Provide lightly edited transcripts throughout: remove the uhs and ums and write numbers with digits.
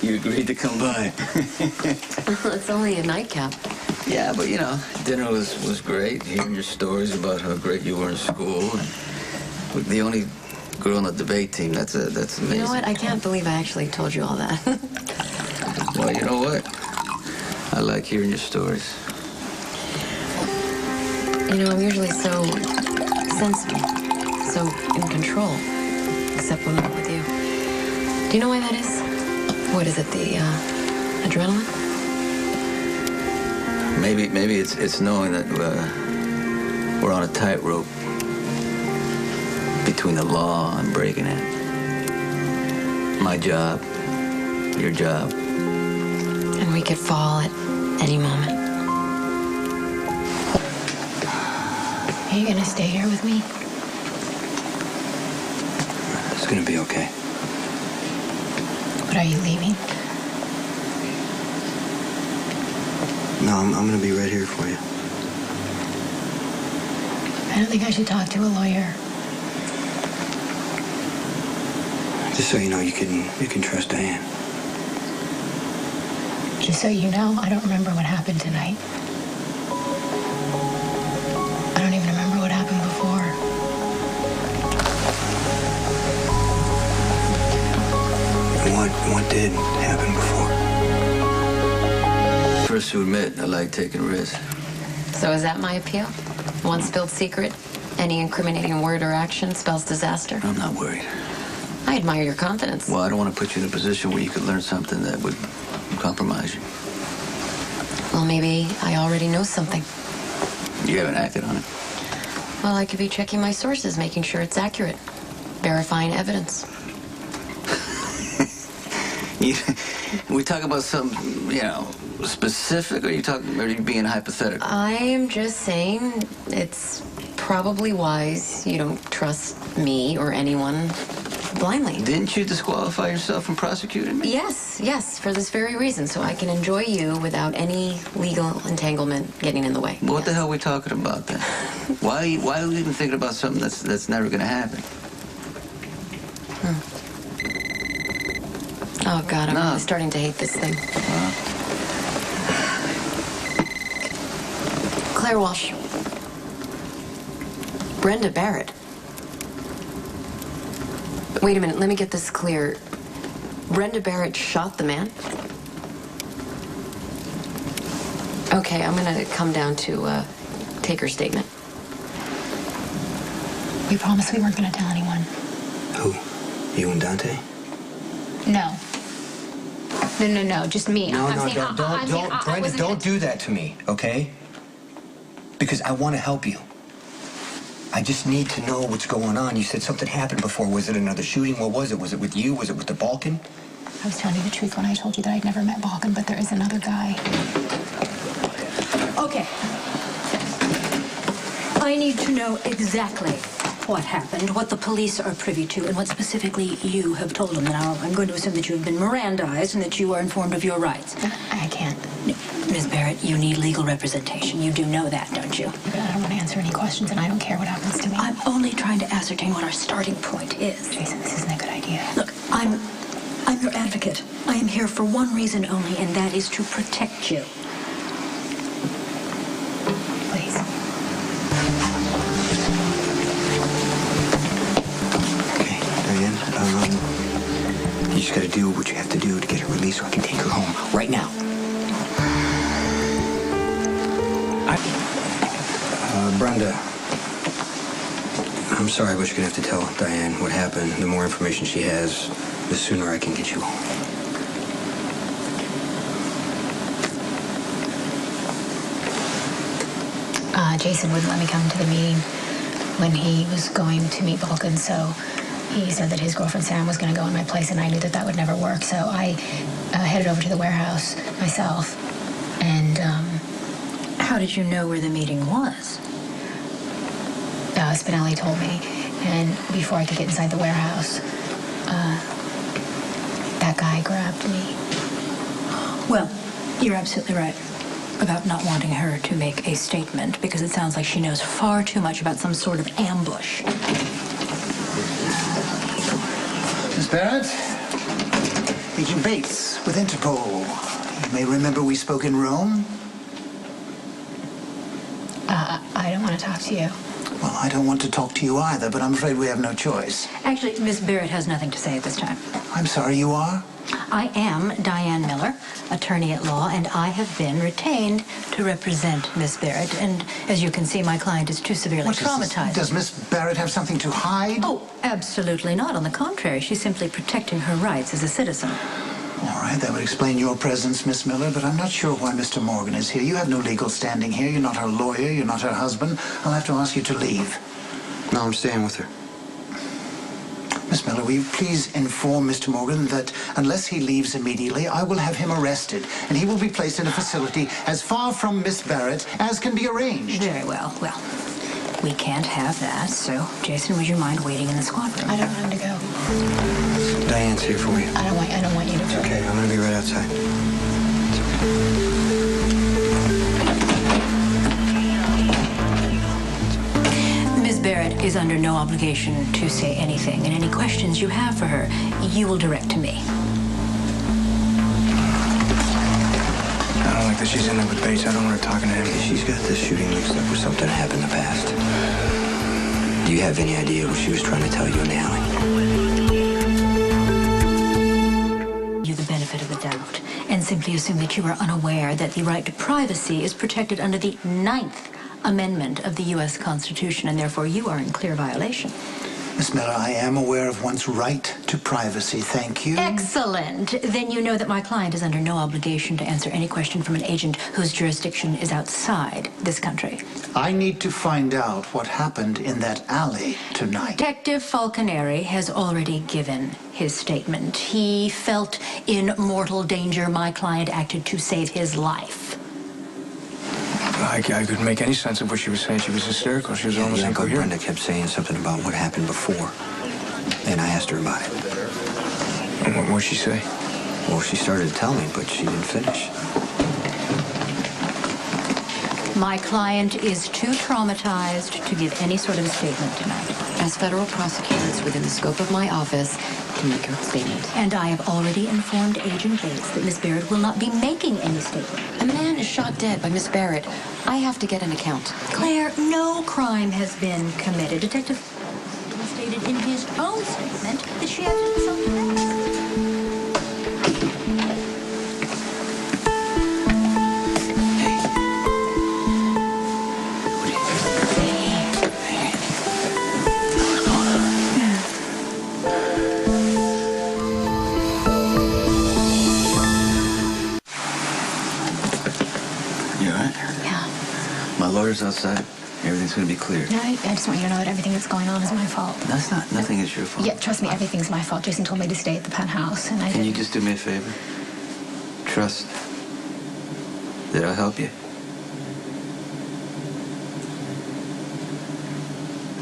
You agreed to come by. It's only a nightcap. Yeah, but you know, dinner was great. Hearing your stories about how great you were in school. And the only girl on the debate team, that's amazing. You know what? I can't believe I actually told you all that. Well, you know what? I like hearing your stories. You know, I'm usually so sensitive, so in control, except when I'm with you. Do you know why that is? What is it, the adrenaline? Maybe it's knowing that we're on a tightrope between the law and breaking it. My job, your job. And we could fall at any moment. Are you gonna stay here with me? It's gonna be okay. But are you leaving? No, I'm gonna be right here for you. I don't think I should talk to a lawyer. Just so you know, you can trust Diane. Just so you know, I don't remember what happened tonight. I don't even remember what happened before. What did happen before? First to admit, I like taking risks. So is that my appeal? One spilled secret, any incriminating word or action spells disaster? I'm not worried. I admire your confidence. Well, I don't want to put you in a position where you could learn something that would compromise you. Well, maybe I already know something. You haven't acted on it. Well, I could be checking my sources, making sure it's accurate. Verifying evidence. We talk about something, you know, specific, or are you being hypothetical? I'm just saying it's probably wise you don't trust me or anyone blindly. Didn't you disqualify yourself from prosecuting me? Yes, for this very reason, so I can enjoy you without any legal entanglement getting in the way. Well, what the hell are we talking about then? Why are we even thinking about something that's never going to happen? Oh, God, I'm really starting to hate this thing. Claire Walsh. Brenda Barrett. Wait a minute, let me get this clear. Brenda Barrett shot the man? Okay, I'm gonna come down to take her statement. We promised we weren't gonna tell anyone. Who? You and Dante? No. No, just me. No, Brenda, don't do that to me, okay? Because I want to help you. I just need to know what's going on. You said something happened before. Was it another shooting? What was it? Was it with you? Was it with the Balkan? I was telling you the truth when I told you that I'd never met Balkan, but there is another guy. Okay. I need to know exactly what happened, what the police are privy to, and what specifically you have told them. Now, I'm going to assume that you have been Mirandized and that you are informed of your rights. I can't. No, Ms. Barrett, you need legal representation. You do know that, don't you? But I don't want to answer any questions, and I don't care what happens to me. I'm only trying to ascertain what our starting point is. Jason, this isn't a good idea. Look, I'm your advocate. I am here for one reason only, and that is to protect you. Please. Okay, Diane, you just gotta do what you have to do to get her released so I can take her home right now. Brenda, I'm sorry, but you're gonna have to tell Diane what happened. The more information she has, the sooner I can get you home. Jason wouldn't let me come to the meeting when he was going to meet Balkan, so he said that his girlfriend Sam was going to go in my place, and I knew that that would never work, so I headed over to the warehouse myself, and, How did you know where the meeting was? Spinelli told me, and before I could get inside the warehouse, that guy grabbed me. Well, you're absolutely right about not wanting her to make a statement, because it sounds like she knows far too much about some sort of ambush. Miss Barrett? Agent Bates with Interpol. You may remember we spoke in Rome. I don't want to talk to you. Well, I don't want to talk to you either, but I'm afraid we have no choice. Actually, Miss Barrett has nothing to say at this time. I'm sorry, you are? I am Diane Miller, attorney at law, and I have been retained to represent Miss Barrett. And as you can see, my client is too severely traumatized. Does Miss Barrett have something to hide? Oh, absolutely not. On the contrary, she's simply protecting her rights as a citizen. All right, that would explain your presence, Miss Miller, but I'm not sure why Mr. Morgan is here. You have no legal standing here. You're not her lawyer. You're not her husband. I'll have to ask you to leave. No, I'm staying with her. Miss Miller, will you please inform Mr. Morgan that unless he leaves immediately, I will have him arrested, and he will be placed in a facility as far from Miss Barrett as can be arranged. Very well. Well, we can't have that, so, Jason, would you mind waiting in the squad room? I don't want him to go. Diane's here for you. I don't want you to go. Okay, I'm gonna be right outside. It's okay. Ms. Barrett is under no obligation to say anything, and any questions you have for her, you will direct to me. I don't like that she's in there with Bates. I don't want her talking to him. She's got this shooting mixed up with something that happened in the past. Do you have any idea what she was trying to tell you in the alley? You the benefit of the doubt, and simply assume that you are unaware that the right to privacy is protected under the 9th Amendment of the U.S. Constitution, and therefore you are in clear violation. Miss Miller, I am aware of one's right to privacy. Thank you. Excellent. Then you know that my client is under no obligation to answer any question from an agent whose jurisdiction is outside this country. I need to find out what happened in that alley tonight. Detective Falconeri has already given his statement. He felt in mortal danger. My client acted to save his life. I couldn't make any sense of what she was saying. She was hysterical. She was almost Uncle incoherent. Brenda kept saying something about what happened before. And I asked her about it. And what did she say? Well, she started to tell me, but she didn't finish. My client is too traumatized to give any sort of a statement tonight. As federal prosecutor, it's within the scope of my office to make her statement. And I have already informed Agent Bates that Miss Barrett will not be making any statement. A man is shot dead by Miss Barrett. I have to get an account. Claire, no crime has been committed. Detective stated in his own statement that she acted in self-defense. Lawyer's outside. Everything's going to be clear. No, I just want you to know that everything that's going on is my fault. That's not. Nothing is your fault. Yeah, trust me, everything's my fault. Jason told me to stay at the penthouse, and I Can you didn't. just do me a favor? Trust that I'll help you.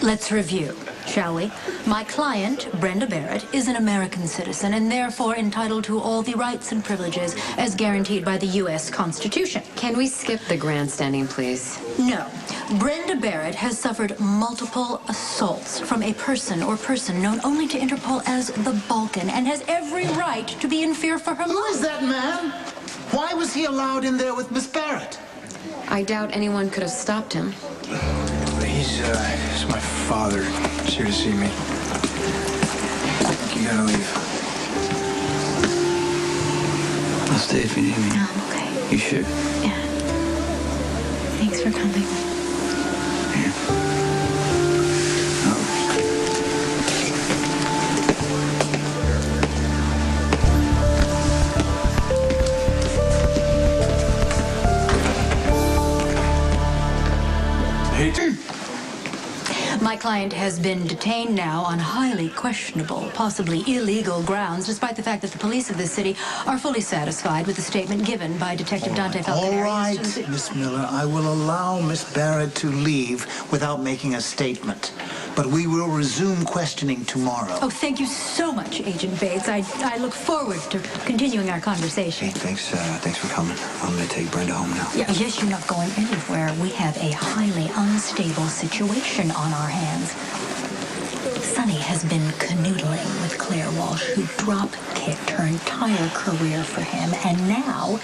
Let's review, shall we? My client, Brenda Barrett, is an American citizen and therefore entitled to all the rights and privileges as guaranteed by the U.S. Constitution. Can we skip the grandstanding, please? No. Brenda Barrett has suffered multiple assaults from a person or person known only to Interpol as the Balkan and has every right to be in fear for her Who life. is that man? Why was he allowed in there with Miss Barrett? I doubt anyone could have stopped him. He's my father. He's here to see me. You gotta leave. I'll stay if you need me. No, I'm okay. You sure? Yeah. Thanks for coming. My client has been detained now on highly questionable, possibly illegal grounds, despite the fact that the police of this city are fully satisfied with the statement given by Detective Dante Falconeri. All right, Miss Miller, I will allow Miss Barrett to leave without making a statement. But we will resume questioning tomorrow. Oh, thank you so much, Agent Bates. I look forward to continuing our conversation. Hey, thanks for coming. I'm gonna take Brenda home now. Yeah, yes, you're not going anywhere. We have a highly unstable situation on our hands. Sonny has been canoodling with Claire Walsh, who drop-kicked her entire career for him, and now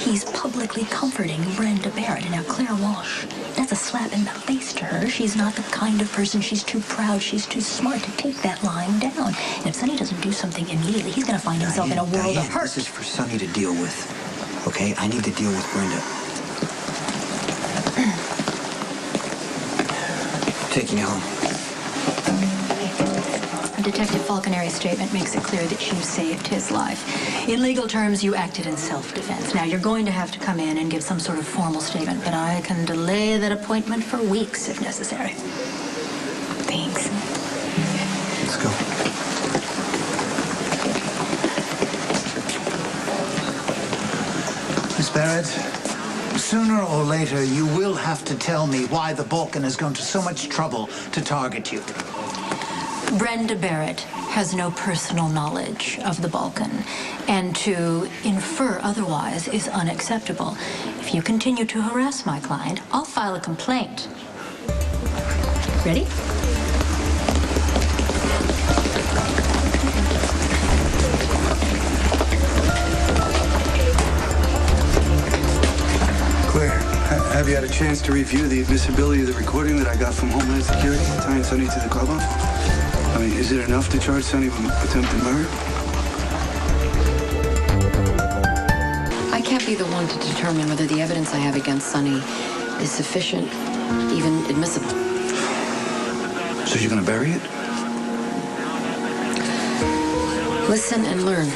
he's publicly comforting Brenda Barrett. Now, Claire Walsh, that's a slap in the face to her. She's not the kind of person, she's too proud, she's too smart to take that lying down. And if Sonny doesn't do something immediately, he's going to find himself in a world of hurt. This is for Sonny to deal with, okay? I need to deal with Brenda. Taking you home. Detective Falconeri's statement makes it clear that you saved his life. In legal terms, you acted in self-defense. Now, you're going to have to come in and give some sort of formal statement, but I can delay that appointment for weeks if necessary. Thanks. Let's go. Miss Barrett, sooner or later, you will have to tell me why the Balkan has gone to so much trouble to target you. Brenda Barrett has no personal knowledge of the Balkan, and to infer otherwise is unacceptable. If you continue to harass my client, I'll file a complaint. Ready? Claire, have you had a chance to review the admissibility of the recording that I got from Homeland Security tying Sonny to the clubhouse? I mean, is it enough to charge Sonny with attempted murder? I can't be the one to determine whether the evidence I have against Sonny is sufficient, even admissible. So you're gonna bury it? Listen and learn.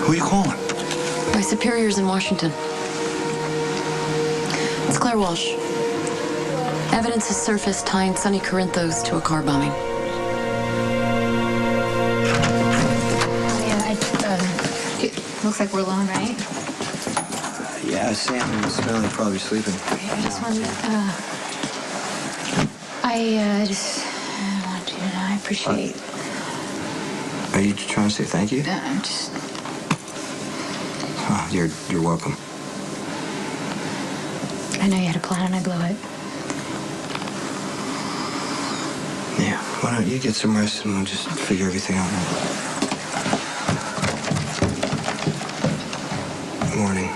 Who are you calling? My superiors in Washington. It's Claire Walsh. Evidence has surfaced tying Sonny Corinthos to a car bombing. Yeah, looks like we're alone, right? Yeah, Sam and Smelly probably sleeping. Okay, I just wanted I appreciate. Are you trying to say thank you? I'm just. Oh, you're welcome. I know you had a plan and I blew it. Yeah, why don't you get some rest and we'll just figure everything out. Good morning.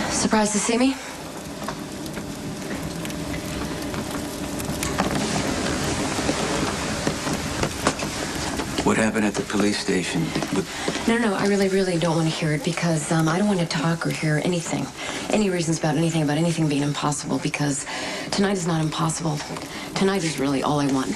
Surprised to see me? What happened at the police station? No, I really don't want to hear it because I don't want to talk or hear anything. Any reasons about anything being impossible because tonight is not impossible. Tonight is really all I want.